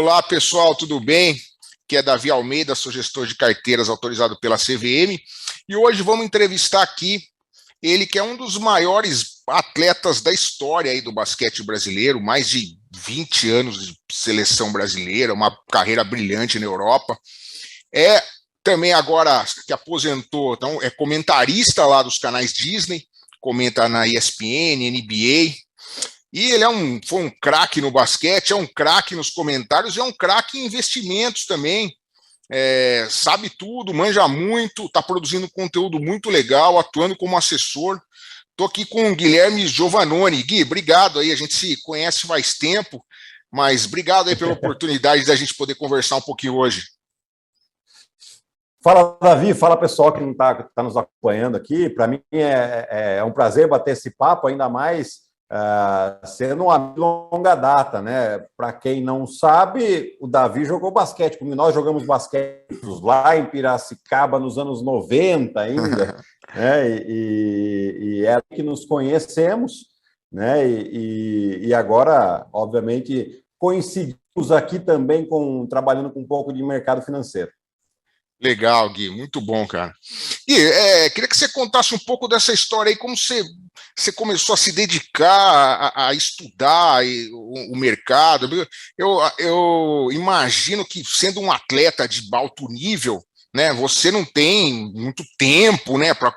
Olá, pessoal, tudo bem? Aqui é Davi Almeida, sou gestor de carteiras autorizado pela CVM, e hoje vamos entrevistar aqui ele que é um dos maiores atletas da história aí do basquete brasileiro, mais de 20 anos de seleção brasileira, uma carreira brilhante na Europa. É também agora que aposentou, então é comentarista lá dos canais Disney, comenta na ESPN, NBA, e ele foi um craque no basquete, é um craque nos comentários, e é um craque em investimentos também. Sabe tudo, manja muito, está produzindo conteúdo muito legal, atuando como assessor. Estou aqui com o Guilherme Giovannoni. Gui, obrigado aí, a gente se conhece faz tempo, mas obrigado aí pela oportunidade da gente poder conversar um pouquinho hoje. Fala, Davi, fala pessoal que não está nos acompanhando aqui. Para mim é um prazer bater esse papo, ainda mais sendo um amigo de longa data, né? Para quem não sabe, o Davi jogou basquete, como nós jogamos basquete lá em Piracicaba nos anos 90 ainda, né? E é que nos conhecemos, né? E agora, obviamente, coincidimos aqui também trabalhando com um pouco de mercado financeiro. Legal, Gui, muito bom, cara. E queria que você contasse um pouco dessa história aí, como você começou a se dedicar a estudar o mercado. Eu imagino que, sendo um atleta de alto nível, né, você não tem muito tempo, né, para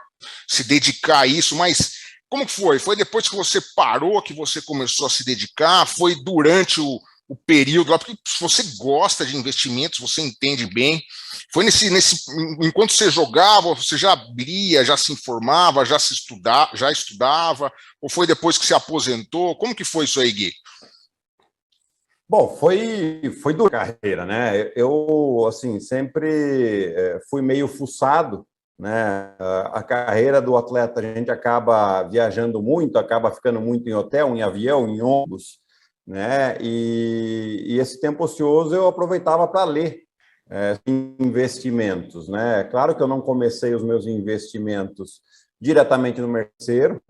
se dedicar a isso, mas como que foi? Foi depois que você parou que você começou a se dedicar? Foi durante o período lá? Porque se você gosta de investimentos, você entende bem. Foi enquanto você jogava, você já abria, já se informava, já estudava, ou foi depois que se aposentou? Como que foi isso aí, Gui? Bom, foi durante a carreira, né? Eu, assim, sempre fui meio fuçado, né? A carreira do atleta, a gente acaba viajando muito, acaba ficando muito em hotel, em avião, em ônibus, né? E esse tempo ocioso eu aproveitava para ler investimentos, né? Claro que eu não comecei os meus investimentos diretamente no mercado.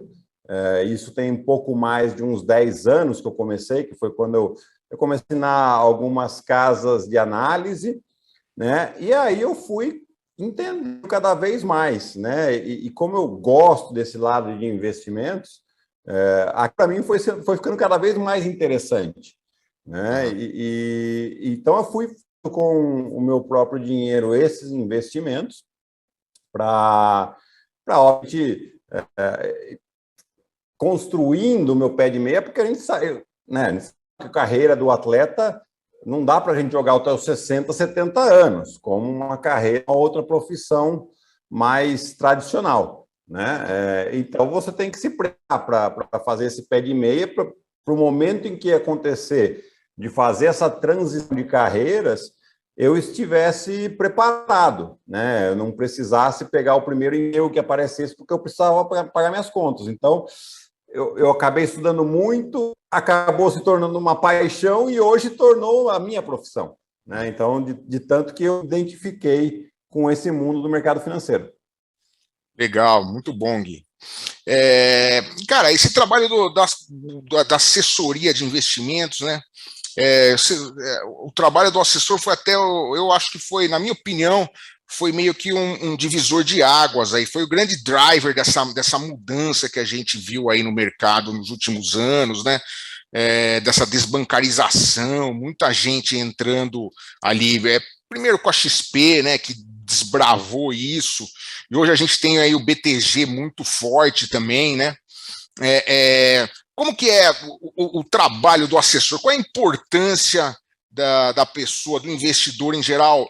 Isso tem um pouco mais de uns 10 anos que eu comecei, que foi quando eu comecei a assinar algumas casas de análise, né? E aí eu fui entendendo cada vez mais, né? E como eu gosto desse lado de investimentos, para mim foi ficando cada vez mais interessante, né? Uhum. Então eu fui com o meu próprio dinheiro esses investimentos para construindo o meu pé de meia, porque a gente sabe, né, que a carreira do atleta não dá para a gente jogar até os 60, 70 anos, como uma carreira, uma outra profissão mais tradicional, né? Então você tem que se preparar para fazer esse pé de meia para o momento em que acontecer de fazer essa transição de carreiras, eu estivesse preparado, né? Eu não precisasse pegar o primeiro e-mail que aparecesse, porque eu precisava pagar minhas contas. Então, eu acabei estudando muito, acabou se tornando uma paixão e hoje tornou a minha profissão, né? Então, de tanto que eu identifiquei com esse mundo do mercado financeiro. Legal, muito bom, Gui. Cara, esse trabalho da assessoria de investimentos, né? O trabalho do assessor foi até, eu acho que foi, na minha opinião, foi meio que um divisor de águas aí, foi o grande driver dessa mudança que a gente viu aí no mercado nos últimos anos, né? Dessa desbancarização, muita gente entrando ali, primeiro com a XP, né, que desbravou isso, e hoje a gente tem aí o BTG muito forte também, né? Como que é o trabalho do assessor? Qual é a importância da pessoa, do investidor em geral,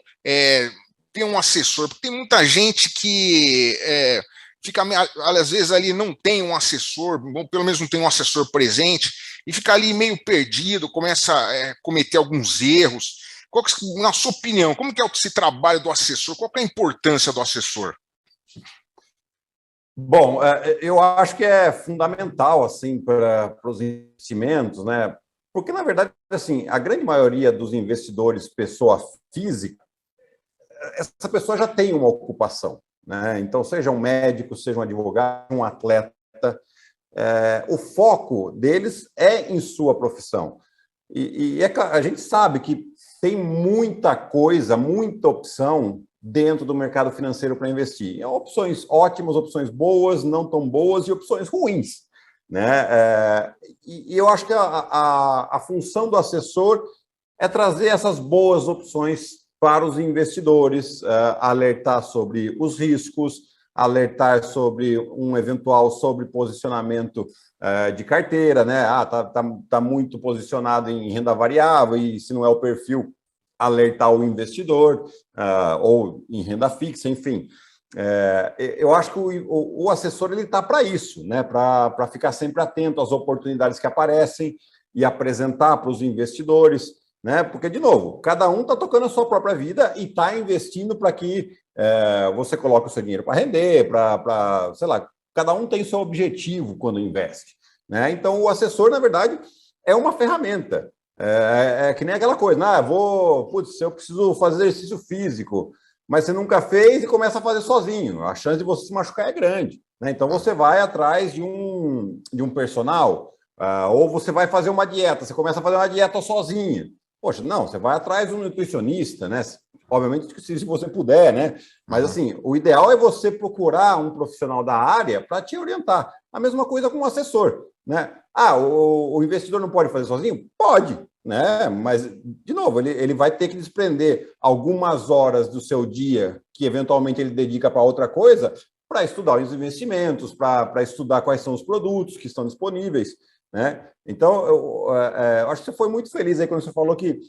ter um assessor? Porque tem muita gente que fica, às vezes, ali não tem um assessor, ou pelo menos não tem um assessor presente, e fica ali meio perdido, começa a cometer alguns erros. Na sua opinião, como que é esse trabalho do assessor? Qual que é a importância do assessor? Bom, eu acho que é fundamental assim para os investimentos, né? Porque na verdade, assim, a grande maioria dos investidores, pessoa física, essa pessoa já tem uma ocupação, né? Então, seja um médico, seja um advogado, um atleta, o foco deles é em sua profissão. A gente sabe que tem muita coisa, muita opção dentro do mercado financeiro para investir. Opções ótimas, opções boas, não tão boas e opções ruins, né? E eu acho que a função do assessor é trazer essas boas opções para os investidores, alertar sobre os riscos, alertar sobre um eventual sobreposicionamento de carteira, né? Tá muito posicionado em renda variável e se não é o perfil, alertar o investidor, ou em renda fixa, enfim. Eu acho que o assessor ele está para isso, né? Para ficar sempre atento às oportunidades que aparecem e apresentar para os investidores, né? Porque, de novo, cada um está tocando a sua própria vida e está investindo para que você coloque o seu dinheiro para render, sei lá, cada um tem seu objetivo quando investe, né? Então, o assessor, na verdade, é uma ferramenta. É que nem aquela coisa, eu preciso fazer exercício físico, mas você nunca fez e começa a fazer sozinho. A chance de você se machucar é grande, né? Então, você vai atrás de um personal, ou você vai fazer uma dieta, você começa a fazer uma dieta sozinho. Poxa, não, você vai atrás de um nutricionista, né? Obviamente, se você puder, né? Mas, assim, o ideal é você procurar um profissional da área para te orientar. A mesma coisa com o assessor, né? O investidor não pode fazer sozinho? Pode, né? Mas, de novo, ele vai ter que desprender algumas horas do seu dia que, eventualmente, ele dedica para outra coisa para estudar os investimentos, para estudar quais são os produtos que estão disponíveis, né? Então, eu acho que você foi muito feliz aí quando você falou que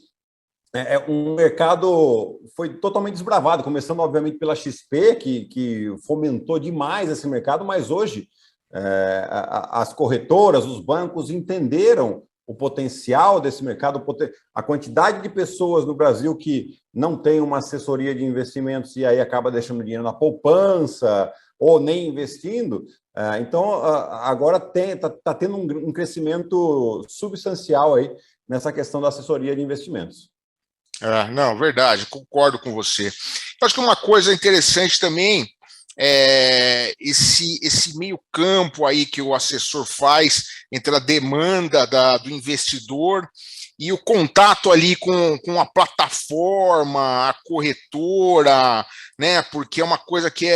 um mercado foi totalmente desbravado, começando, obviamente, pela XP, que fomentou demais esse mercado, mas hoje as corretoras, os bancos entenderam o potencial desse mercado, a quantidade de pessoas no Brasil que não tem uma assessoria de investimentos e aí acaba deixando dinheiro na poupança ou nem investindo. Então, agora está tendo um crescimento substancial aí nessa questão da assessoria de investimentos. Não, verdade, concordo com você. Eu acho que uma coisa interessante também é esse meio campo aí que o assessor faz entre a demanda do investidor e o contato ali com a plataforma, a corretora, né? Porque é uma coisa que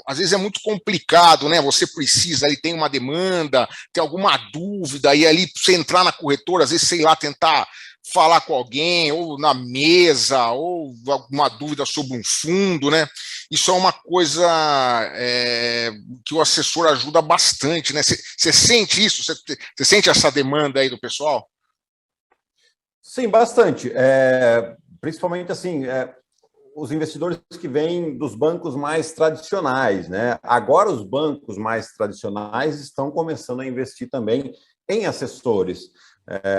às vezes é muito complicado, né? Você precisa, ali tem uma demanda, tem alguma dúvida, e ali você entrar na corretora, às vezes, sei lá, tentar falar com alguém, ou na mesa, ou alguma dúvida sobre um fundo, né? Isso é uma coisa que o assessor ajuda bastante, né? Você sente isso? Você sente essa demanda aí do pessoal? Sim, bastante. Principalmente, assim, os investidores que vêm dos bancos mais tradicionais, né? Agora, os bancos mais tradicionais estão começando a investir também em assessores.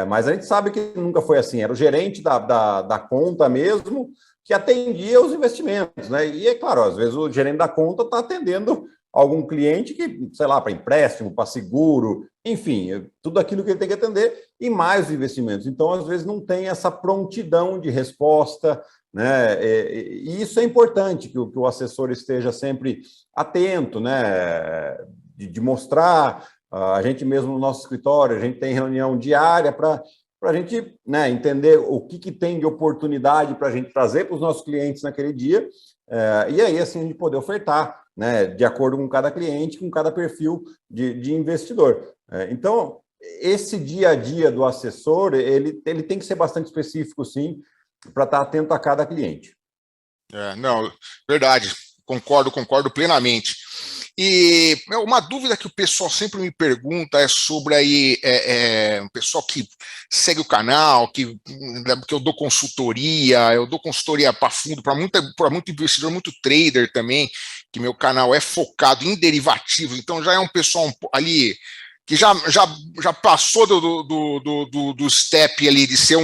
Mas a gente sabe que nunca foi assim. Era o gerente da conta mesmo que atendia os investimentos, né? E, é claro, às vezes o gerente da conta está atendendo algum cliente que, sei lá, para empréstimo, para seguro, enfim, tudo aquilo que ele tem que atender e mais os investimentos. Então, às vezes, não tem essa prontidão de resposta, né? E isso é importante, que o assessor esteja sempre atento, né? De mostrar. A gente mesmo no nosso escritório, a gente tem reunião diária para a gente, né, entender o que tem de oportunidade para a gente trazer para os nossos clientes naquele dia, e aí assim a gente poder ofertar, né, de acordo com cada cliente, com cada perfil de investidor. Então, esse dia a dia do assessor, ele tem que ser bastante específico, sim, para estar atento a cada cliente. Não, verdade, concordo plenamente. E uma dúvida que o pessoal sempre me pergunta é sobre aí, o pessoal que segue o canal, que eu dou consultoria para fundo, para muito investidor, muito trader também, que meu canal é focado em derivativos, então já é um pessoal ali que já passou do step ali de ser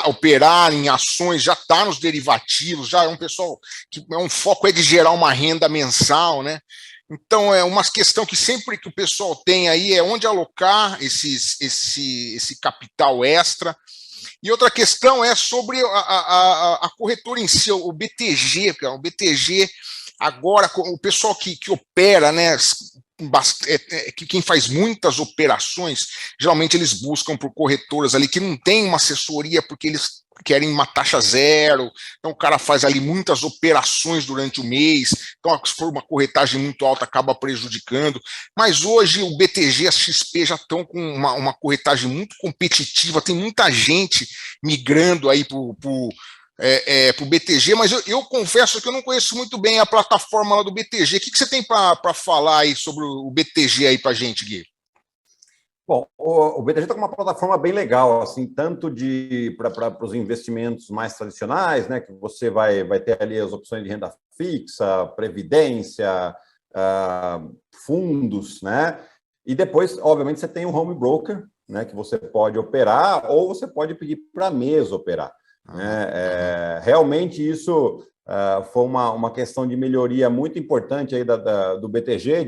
operar em ações, já está nos derivativos, já é um pessoal que um foco de gerar uma renda mensal, né? Então, é uma questão que sempre que o pessoal tem aí é onde alocar esse capital extra. E outra questão é sobre a corretora em si, o BTG. O BTG, agora, o pessoal que opera, né, que quem faz muitas operações, geralmente eles buscam por corretoras ali que não tem uma assessoria porque eles querem uma taxa zero, então o cara faz ali muitas operações durante o mês, então se for uma corretagem muito alta acaba prejudicando, mas hoje o BTG e a XP já estão com uma corretagem muito competitiva, tem muita gente migrando aí para o BTG, mas eu confesso que eu não conheço muito bem a plataforma lá do BTG. O que você tem para falar aí sobre o BTG aí para a gente, Gui? Bom, o BTG está com uma plataforma bem legal, assim, tanto para os investimentos mais tradicionais, né, que você vai ter ali as opções de renda fixa, previdência, fundos, né, e depois, obviamente, você tem o home broker, né, que você pode operar ou você pode pedir para a mesa operar. Né? Realmente isso foi uma questão de melhoria muito importante aí do BTG,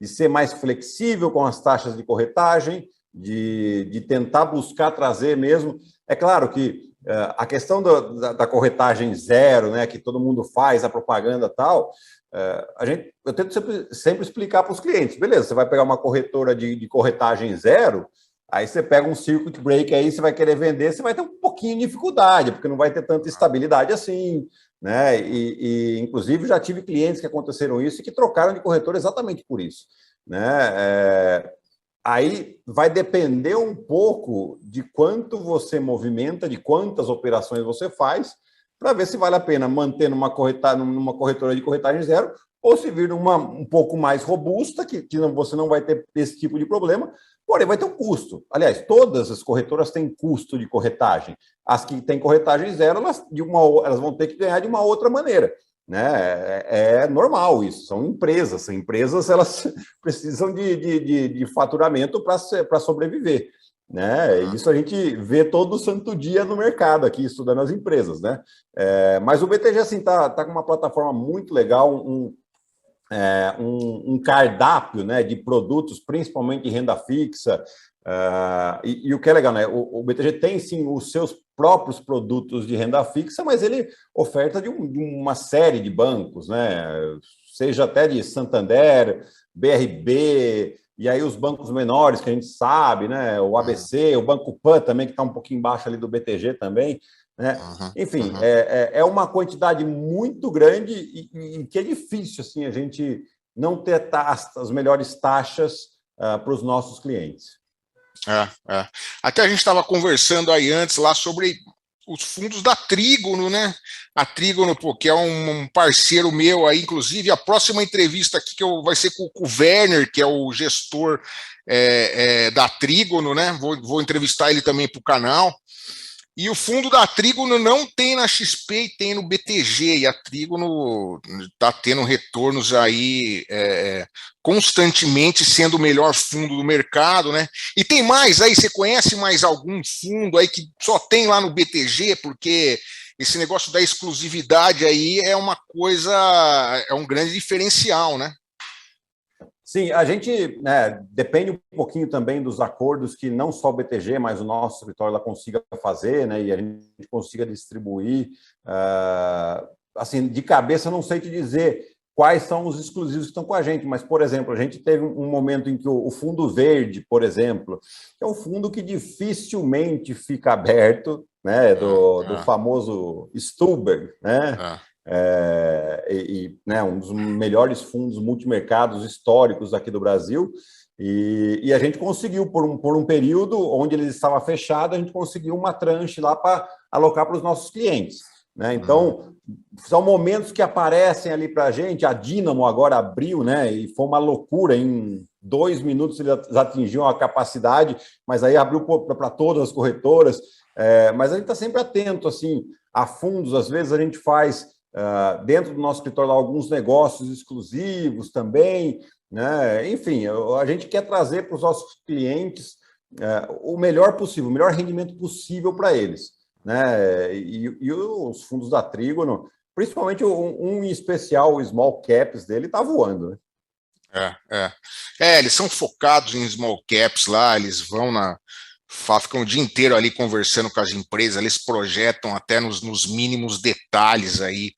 de ser mais flexível com as taxas de corretagem, de tentar buscar trazer mesmo. É claro que a questão da corretagem zero, né, que todo mundo faz, a propaganda e tal, eu tento sempre explicar para os clientes, beleza, você vai pegar uma corretora de corretagem zero, aí você pega um circuit break aí, você vai querer vender, você vai ter um pouquinho de dificuldade, porque não vai ter tanta estabilidade assim, né? Inclusive, já tive clientes que aconteceram isso e que trocaram de corretora exatamente por isso, né? Aí vai depender um pouco de quanto você movimenta, de quantas operações você faz, para ver se vale a pena manter numa corretora de corretagem zero ou se vir um pouco mais robusta, que você não vai ter esse tipo de problema, porém vai ter um custo. Aliás, todas as corretoras têm custo de corretagem. As que têm corretagem zero, elas vão ter que ganhar de uma outra maneira. Né? É normal isso, são empresas. Elas precisam de faturamento para sobreviver. Né? Isso a gente vê todo santo dia no mercado aqui, estudando as empresas. Né? Mas o BTG assim, tá com uma plataforma muito legal, um cardápio, né, de produtos, principalmente de renda fixa, e o que é legal, né, o BTG tem sim os seus próprios produtos de renda fixa, mas ele oferta de uma série de bancos, né, seja até de Santander, BRB, e aí os bancos menores que a gente sabe, né, o ABC, o Banco Pan também, que está um pouquinho embaixo ali do BTG também, né? Enfim, é uma quantidade muito grande e que é difícil assim, a gente não ter as melhores taxas para os nossos clientes. Até a gente estava conversando aí antes lá sobre os fundos da Trígono, né? A Trígono, que é um parceiro meu aí, inclusive a próxima entrevista aqui vai ser com o Werner, que é o gestor da Trígono, né? Vou entrevistar ele também para o canal. E o fundo da Trígono não tem na XP e tem no BTG, e a Trígono está tendo retornos aí constantemente, sendo o melhor fundo do mercado, né? E tem mais aí, você conhece mais algum fundo aí que só tem lá no BTG, porque esse negócio da exclusividade aí é uma coisa, é um grande diferencial, né? Sim, a gente depende um pouquinho também dos acordos que não só o BTG, mas o nosso escritório lá consiga fazer, né? E a gente consiga distribuir. Assim, de cabeça, não sei te dizer quais são os exclusivos que estão com a gente, mas, por exemplo, a gente teve um momento em que o Fundo Verde, por exemplo, é um fundo que dificilmente fica aberto, né? Do famoso Stuber, né? Né, um dos melhores fundos multimercados históricos aqui do Brasil, e a gente conseguiu, por um período onde ele estava fechado, a gente conseguiu uma tranche lá para alocar para os nossos clientes. Né? Então, são momentos que aparecem ali para a gente. A Dínamo agora abriu, né, e foi uma loucura, em 2 minutos eles atingiam a capacidade, mas aí abriu para todas as corretoras. Mas a gente está sempre atento assim, a fundos. Às vezes a gente faz dentro do nosso escritório alguns negócios exclusivos também, né? Enfim, a gente quer trazer para os nossos clientes o melhor possível, o melhor rendimento possível para eles, né? E os fundos da Trígono, principalmente um em especial, o Small Caps dele, está voando, né? Eles são focados em Small Caps lá, eles vão ficam o dia inteiro ali conversando com as empresas, eles projetam até nos mínimos detalhes aí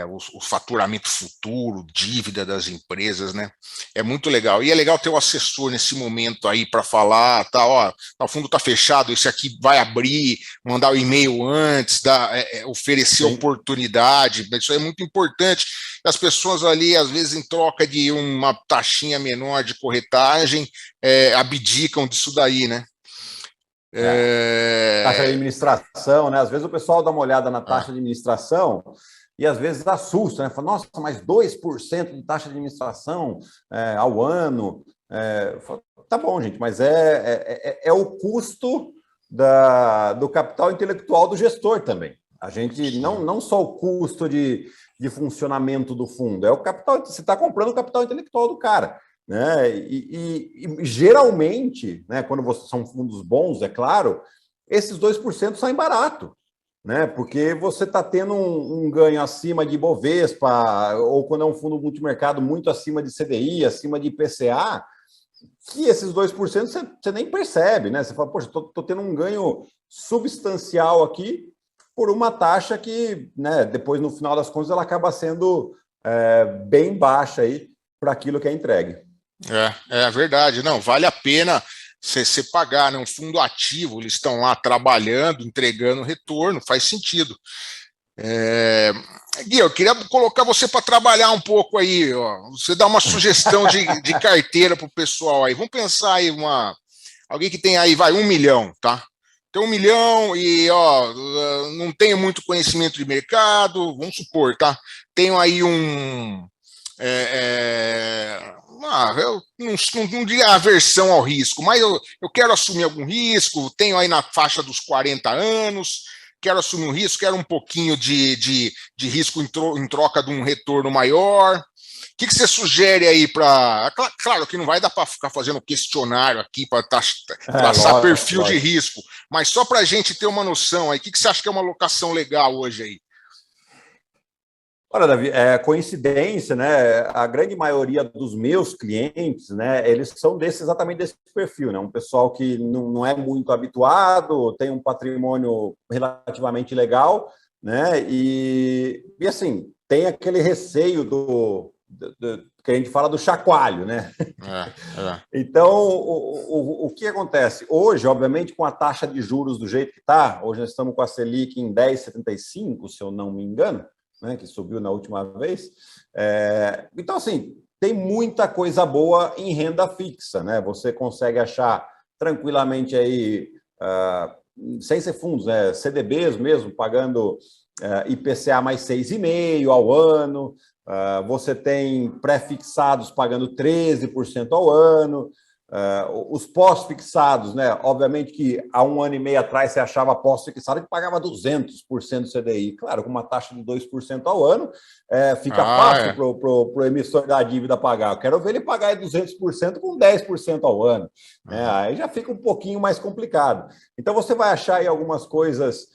o faturamento futuro, dívida das empresas, né? É muito legal. E é legal ter o assessor nesse momento aí para falar, tá, ó, o fundo está fechado, esse aqui vai abrir, mandar o e-mail antes, oferecer Sim. oportunidade, isso é muito importante. As pessoas ali, às vezes, em troca de uma taxinha menor de corretagem, abdicam disso daí, né? É. Taxa de É, administração, né? Às vezes o pessoal dá uma olhada na taxa ah, de administração e às vezes assusta, né? Fala, nossa, mas 2% de taxa de administração ao ano. Falo, tá bom, gente, mas é o custo do capital intelectual do gestor também. A gente não só o custo de funcionamento do fundo, é o capital, você está comprando o capital intelectual do cara. Né? E geralmente, né, quando são fundos bons, é claro, esses 2% saem barato, né? Porque você está tendo um ganho acima de Bovespa, ou quando é um fundo multimercado muito acima de CDI, acima de IPCA, que esses 2% você nem percebe, né? Você fala, poxa, estou tendo um ganho substancial aqui por uma taxa que, né, depois, no final das contas, ela acaba sendo bem baixa aí para aquilo que é entregue. É verdade, não, vale a pena você pagar, né, um fundo ativo, eles estão lá trabalhando, entregando retorno, faz sentido. É, Gui, eu queria colocar você para trabalhar um pouco aí, ó. Você dá uma sugestão de carteira para o pessoal aí. Vamos pensar aí alguém que tem aí, vai, 1 milhão, tá? Tem 1 milhão e, ó, não tenho muito conhecimento de mercado, vamos supor, tá? Tenho aí eu não diria aversão ao risco, mas eu quero assumir algum risco, tenho aí na faixa dos 40 anos, quero assumir um risco, quero um pouquinho de risco em troca de um retorno maior. O que você sugere aí para. Claro que não vai dar para ficar fazendo questionário aqui para traçar Lógico, perfil de lógico. risco, mas só para a gente ter uma noção aí. O que você acha que é uma alocação legal hoje aí? Olha, Davi, é coincidência, né? A grande maioria dos meus clientes, né, eles são exatamente desse perfil, né? Um pessoal que não é muito habituado, tem um patrimônio relativamente legal, né? E assim, tem aquele receio que a gente fala do chacoalho, né? É, é. Então, o que acontece? Hoje, obviamente, com a taxa de juros do jeito que está, hoje nós estamos com a Selic em 10,75, se eu não me engano, né, que subiu na última vez. Então, assim, tem muita coisa boa em renda fixa, né? Você consegue achar tranquilamente aí, sem ser fundos, né? CDBs mesmo, pagando IPCA mais 6,5% ao ano. Você tem pré-fixados pagando 13% ao ano. Os pós-fixados, né? Obviamente que há 1 ano e meio atrás você achava pós-fixado que pagava 200% do CDI. Claro, com uma taxa de 2% ao ano, fica fácil para o emissor da dívida pagar. Eu quero ver ele pagar 200% com 10% ao ano. Né? Uhum. Aí já fica um pouquinho mais complicado. Então, você vai achar aí algumas coisas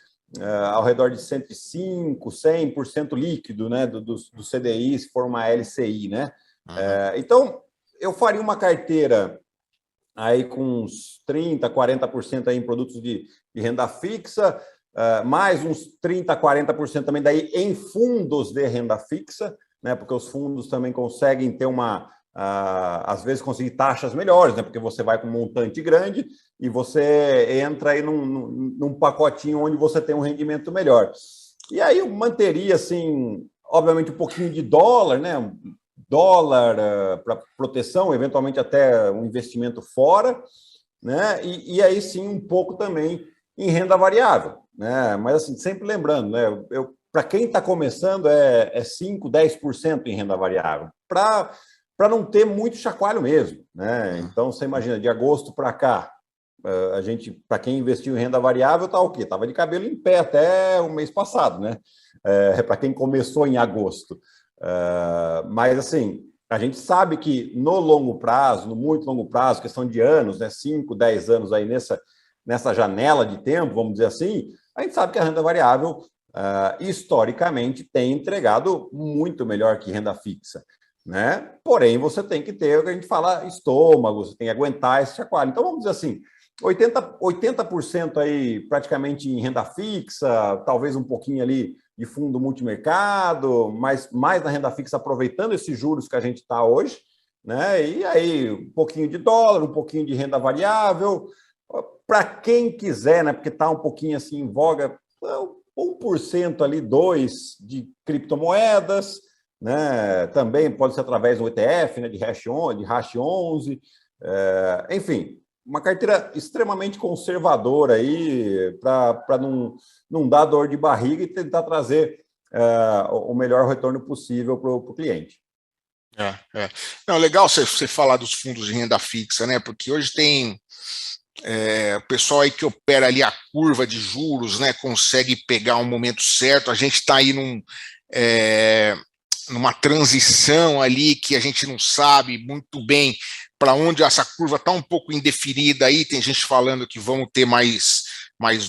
ao redor de 105%, 100% líquido, né? Do CDI, se for uma LCI, né? Uhum. Então, eu faria uma carteira aí com uns 30%, 40% aí em produtos de renda fixa, mais uns 30%, 40% também daí em fundos de renda fixa, né? Porque os fundos também conseguem ter às vezes conseguir taxas melhores, né? Porque você vai com um montante grande e você entra aí num pacotinho onde você tem um rendimento melhor. E aí eu manteria, assim, obviamente, um pouquinho de dólar, né? Dólar para proteção, eventualmente até um investimento fora, né? E aí sim um pouco também em renda variável, né? Mas assim, sempre lembrando, né? Para quem está começando é 5, 10% em renda variável, para não ter muito chacoalho mesmo, né? Então você imagina, de agosto para cá, a gente, para quem investiu em renda variável, tá o quê? Estava de cabelo em pé até o mês passado, né? Para quem começou em agosto. Mas, assim, a gente sabe que no longo prazo, no muito longo prazo, questão de anos, né, 5, 10 anos aí nessa janela de tempo, vamos dizer assim, a gente sabe que a renda variável, historicamente, tem entregado muito melhor que renda fixa. Né? Porém, você tem que ter o que a gente fala estômago, você tem que aguentar esse chacoalho. Então, vamos dizer assim, 80% aí praticamente em renda fixa, talvez um pouquinho ali de fundo multimercado, mas mais na renda fixa, aproveitando esses juros que a gente está hoje, né? E aí um pouquinho de dólar, um pouquinho de renda variável, para quem quiser, né? Porque está um pouquinho assim em voga, 1% ali, 2% de criptomoedas, né? Também pode ser através do ETF, né? De hash 11, enfim, uma carteira extremamente conservadora aí para não dar dor de barriga e tentar trazer o melhor retorno possível para o cliente. Não, legal você falar dos fundos de renda fixa, né? Porque hoje tem o pessoal aí que opera ali a curva de juros, né? Consegue pegar um momento certo. A gente está aí numa transição ali que a gente não sabe muito bem para onde essa curva está um pouco indefinida aí. Tem gente falando que vão ter mais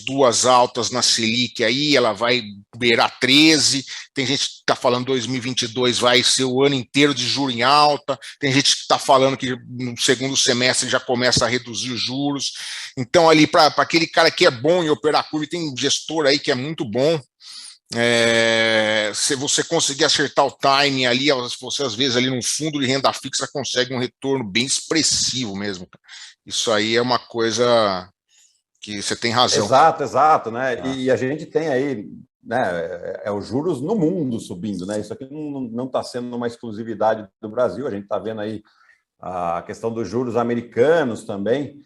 duas altas na Selic aí, ela vai beirar 13, tem gente que está falando que 2022 vai ser o ano inteiro de juro em alta, tem gente que está falando que no segundo semestre já começa a reduzir os juros. Então ali para aquele cara que é bom em operar curva, e tem um gestor aí que é muito bom, se você conseguir acertar o timing ali, você às vezes ali num fundo de renda fixa consegue um retorno bem expressivo mesmo. Isso aí é uma coisa que você tem razão. Exato, né? E a gente tem aí, né, os juros no mundo subindo, né? Isso aqui não está sendo uma exclusividade do Brasil, a gente está vendo aí a questão dos juros americanos também,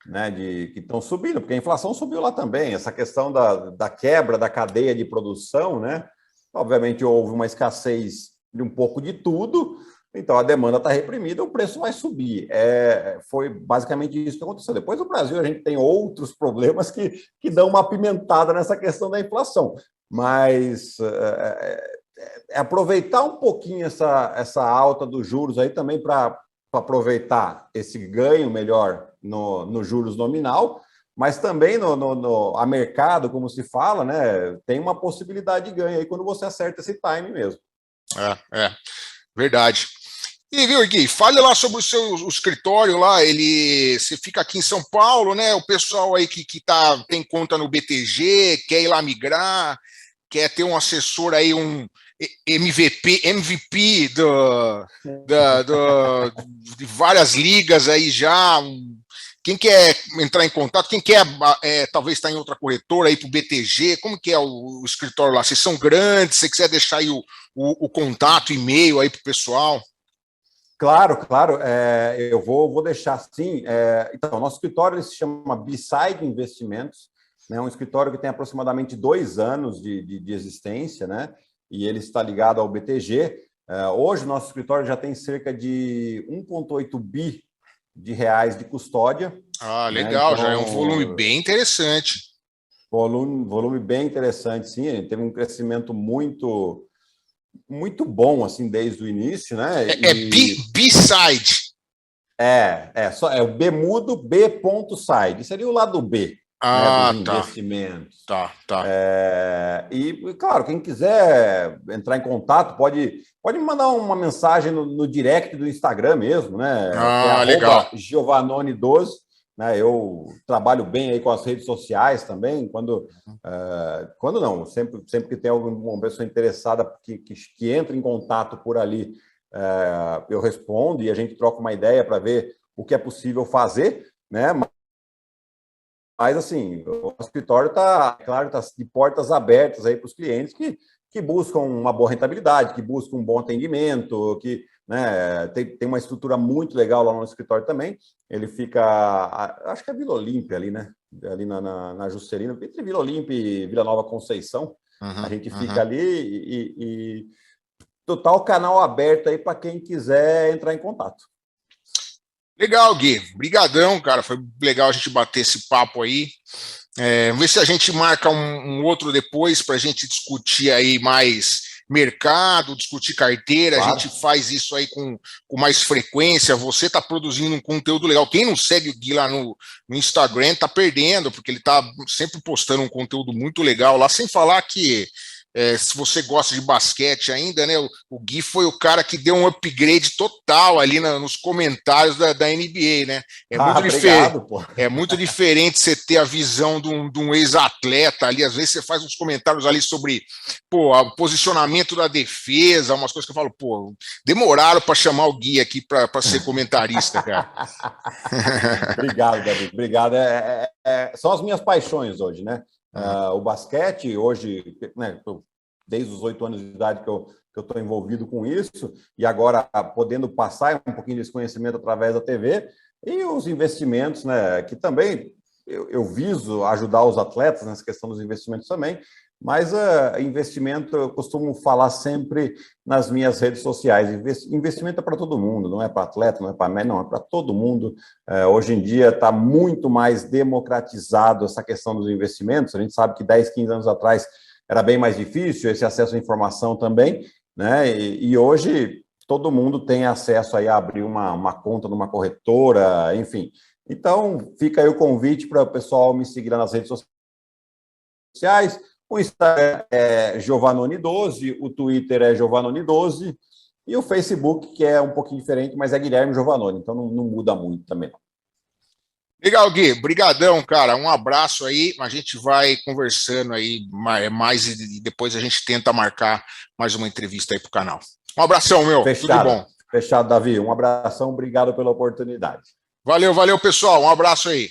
né, que estão subindo, porque a inflação subiu lá também, essa questão da quebra da cadeia de produção, né? Obviamente houve uma escassez de um pouco de tudo, então a demanda está reprimida, o preço vai subir. Foi basicamente isso que aconteceu. Depois do Brasil, a gente tem outros problemas que dão uma apimentada nessa questão da inflação. Mas aproveitar um pouquinho essa alta dos juros aí também para aproveitar esse ganho melhor no juros nominal, mas também a mercado, como se fala, né, tem uma possibilidade de ganho aí quando você acerta esse time mesmo. Verdade. E viu, Gui, fale lá sobre o seu escritório lá, você fica aqui em São Paulo, né? O pessoal aí que tem conta no BTG, quer ir lá migrar, quer ter um assessor aí, um MVP de várias ligas aí já. Quem quer entrar em contato, quem quer talvez estar em outra corretora aí para o BTG, como que é o escritório lá? Vocês são grandes, se você quiser deixar aí o contato, e-mail aí para o pessoal. Claro, eu vou deixar sim. Então, o nosso escritório ele se chama B-Side Investimentos, né? Um escritório que tem aproximadamente 2 anos de existência, né? E ele está ligado ao BTG. Hoje, o nosso escritório já tem cerca de 1,8 bi de reais de custódia. Legal, né? Então, já é um volume bem interessante. Volume bem interessante, sim. Ele teve um crescimento muito bom, assim, desde o início, né? B-side. É o B mudo, B.side. Seria o lado B, né, dos investimentos. Tá. E, claro, quem quiser entrar em contato, pode me mandar uma mensagem no direct do Instagram mesmo, né? Legal. Giovannone12. Né, eu trabalho bem aí com as redes sociais também, quando não, sempre que tem alguma pessoa interessada que entra em contato por ali, eu respondo e a gente troca uma ideia para ver o que é possível fazer, né? Mas assim, o escritório está de portas abertas aí para os clientes que buscam uma boa rentabilidade, que buscam um bom atendimento, que, né, tem uma estrutura muito legal lá no escritório também. Ele fica, acho que é Vila Olímpia ali, né? Ali na Juscelina, entre Vila Olímpia e Vila Nova Conceição. A gente fica ali e total canal aberto aí para quem quiser entrar em contato. Legal, Gui. Brigadão, cara. Foi legal a gente bater esse papo aí. Vamos ver se a gente marca um outro depois para a gente discutir aí mais mercado, discutir carteira. Claro. A gente faz isso aí com mais frequência. Você está produzindo um conteúdo legal. Quem não segue o Gui lá no Instagram está perdendo, porque ele está sempre postando um conteúdo muito legal lá, sem falar que se você gosta de basquete ainda, né? O Gui foi o cara que deu um upgrade total ali nos comentários da NBA, né? É muito, Obrigado, pô. é muito diferente você ter a visão de um ex-atleta ali. Às vezes você faz uns comentários ali sobre, pô, o posicionamento da defesa, umas coisas que eu falo, pô, demoraram para chamar o Gui aqui para ser comentarista, cara. Obrigado, David. Obrigado. São as minhas paixões hoje, né? O basquete, hoje, né, desde os 8 anos de idade que eu estou envolvido com isso, e agora podendo passar um pouquinho desse conhecimento através da TV, e os investimentos, né, que também eu viso ajudar os atletas nessa questão dos investimentos também, mas investimento eu costumo falar sempre nas minhas redes sociais. Investimento é para todo mundo, não é para atleta, não é para mim, não, é para todo mundo. Hoje em dia está muito mais democratizado essa questão dos investimentos. A gente sabe que 10, 15 anos atrás era bem mais difícil esse acesso à informação também, né? E hoje todo mundo tem acesso aí a abrir uma conta numa corretora, enfim. Então, fica aí o convite para o pessoal me seguir lá nas redes sociais. O Instagram é Giovannoni12, o Twitter é Giovannoni12 e o Facebook, que é um pouquinho diferente, mas é Guilherme Giovannoni, então não muda muito também. Não. Legal, Gui. Brigadão, cara. Um abraço aí. A gente vai conversando aí mais e depois a gente tenta marcar mais uma entrevista aí pro canal. Um abração, meu. Fechado. Tudo bom. Fechado, Davi. Um abração. Obrigado pela oportunidade. Valeu, pessoal. Um abraço aí.